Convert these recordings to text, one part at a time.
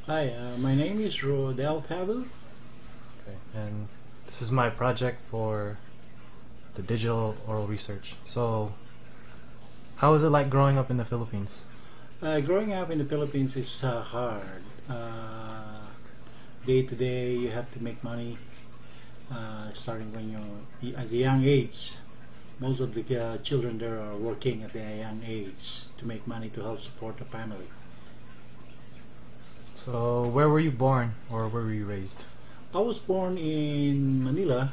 Hi, my name is Rodel Tavu. Okay. And this is my project for the digital oral research. So, how is it like growing up in the Philippines? Growing up in the Philippines is hard. Day to day, you have to make money. Starting when you're at a young age, most of the children there are working at a young age to make money to help support the family. So, where were you born or where were you raised? I was born in Manila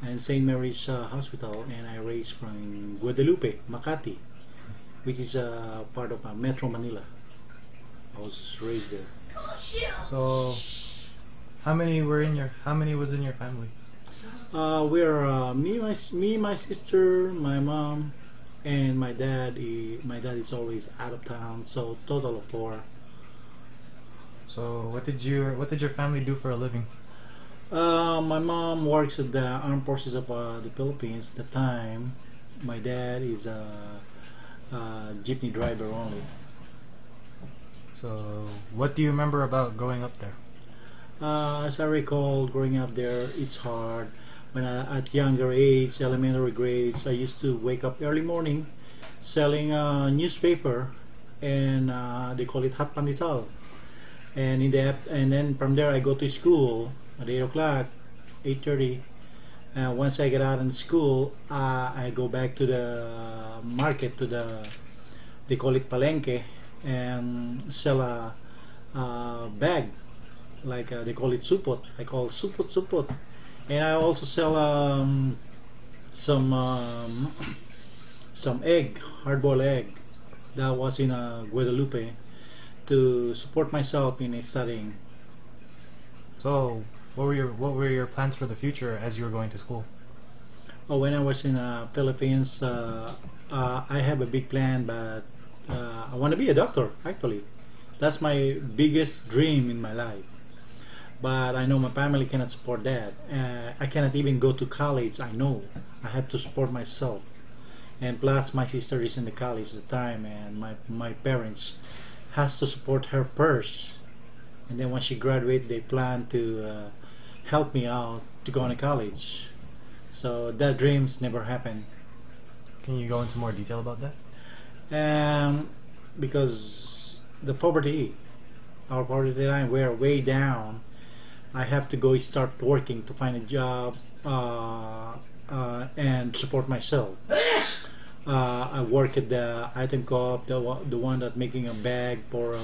and St. Mary's Hospital, and I raised from Guadalupe, Makati, which is part of Metro Manila. I was raised there. So, how many was in your family? We're my sister, my mom, and my dad. My dad is always out of town, so total of four. So, what did your family do for a living? My mom works at the Armed Forces of the Philippines. At the time, my dad is a jeepney driver only. So, what do you remember about growing up there? As I recall, growing up there, it's hard. At younger age, elementary grades, I used to wake up early morning selling a newspaper, and they call it hot pandesal. And then from there I go to school at 8 o'clock, 8:30. Once I get out in school, I go back to the market, to the, they call it palenque, and sell a bag, like they call it supot. I call supot, and I also sell some some egg, hard-boiled egg. That was in Guadalupe to support myself in studying. So, what were your plans for the future as you were going to school? Oh, when I was in Philippines, I have a big plan, but I want to be a doctor. Actually, that's my biggest dream in my life. But I know my family cannot support that. I cannot even go to college. I know I have to support myself, and plus my sister is in the college at the time, and my parents has to support her first, and then when she graduates, they plan to help me out to go to college. So that dreams never happened. Can you go into more detail about that? um, because the poverty, our poverty line, we're way down. I have to go start working to find a job, and support myself. I work at the item co-op, the one that making a bag for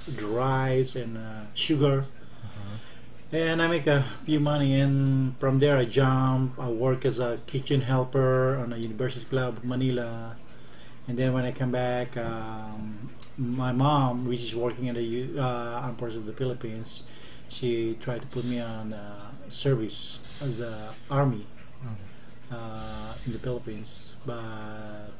the rice and sugar, Uh-huh. and I make a few money. And from there, I jump. I work as a kitchen helper on a University Club of Manila, and then when I come back, my mom, which is working in the Armed Forces of the Philippines, she tried to put me on service as a army in the Philippines. But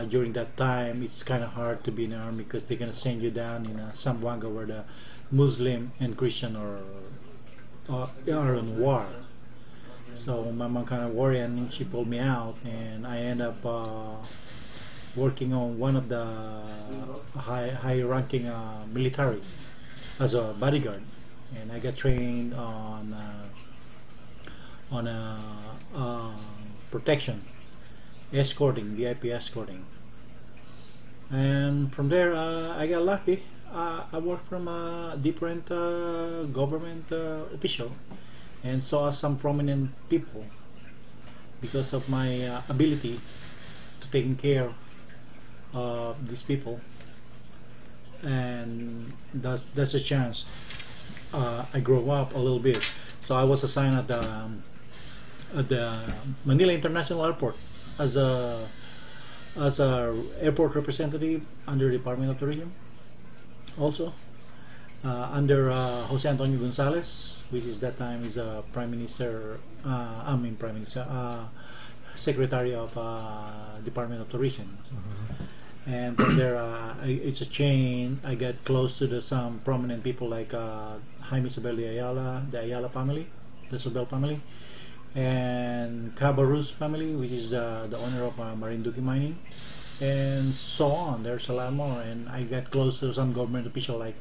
during that time, it's kind of hard to be in the army because they're gonna send you down in Zamboanga, where the Muslim and Christian are on war. So my mom kind of worried, and she pulled me out, and I end up working on one of the high ranking military as a bodyguard, and I got trained on protection, escorting, VIP escorting, and from there I got lucky. I worked from a different government official and saw some prominent people because of my ability to taking care of these people, and that's a chance. I grew up a little bit, so I was assigned at the Manila International Airport as a airport representative under Department of Tourism. Also, under Jose Antonio Gonzalez, which is that time is a Prime Minister. I mean Prime Minister, Secretary of Department of Tourism. Mm-hmm. And from there, it's a chain. I get close to some prominent people like Jaime Isabel de Ayala, the Ayala family, the Sobel family, and Cabarrus family, which is the owner of Marinduque Mining. and so on. There's a lot more, and I got close to some government official like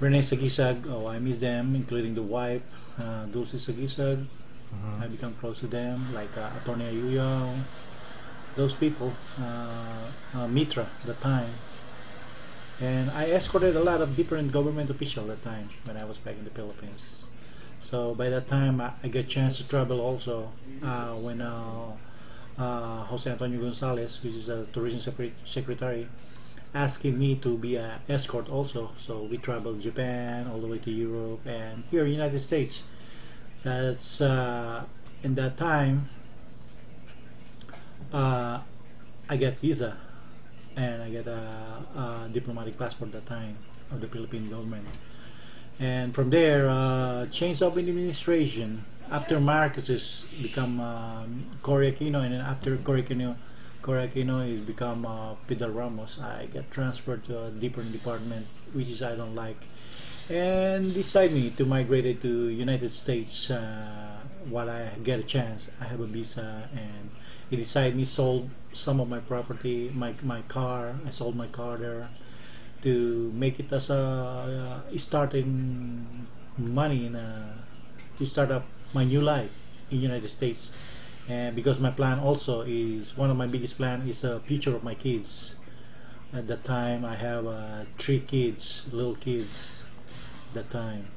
Rene Sagisag. Oh, I miss them, including the wife, Dulce Sagisag. Mm-hmm. I become close to them, like Attorney Ayuyaw, those people, Mitra, at the time. And I escorted a lot of different government officials at the time when I was back in the Philippines. So by that time, I get chance to travel also when Jose Antonio Gonzalez, which is a tourism secretary, asking me to be an escort also. So we traveled Japan all the way to Europe and here in the United States. That's in that time uh, I get visa and I get a diplomatic passport that time of the Philippine government. And from there, change of administration. After Marcos is become Cory Aquino, and then after Cory Aquino is become Peter Ramos. I get transferred to a different department, which is I don't like, and decide me to migrate it to United States. While I get a chance, I have a visa, and he decided me sold some of my property, my car. I sold my car there to make it as a starting money to start up my new life in United States. And because my plan also is one of my biggest plan is the future of my kids. At that time, I have three kids, little kids. At that time,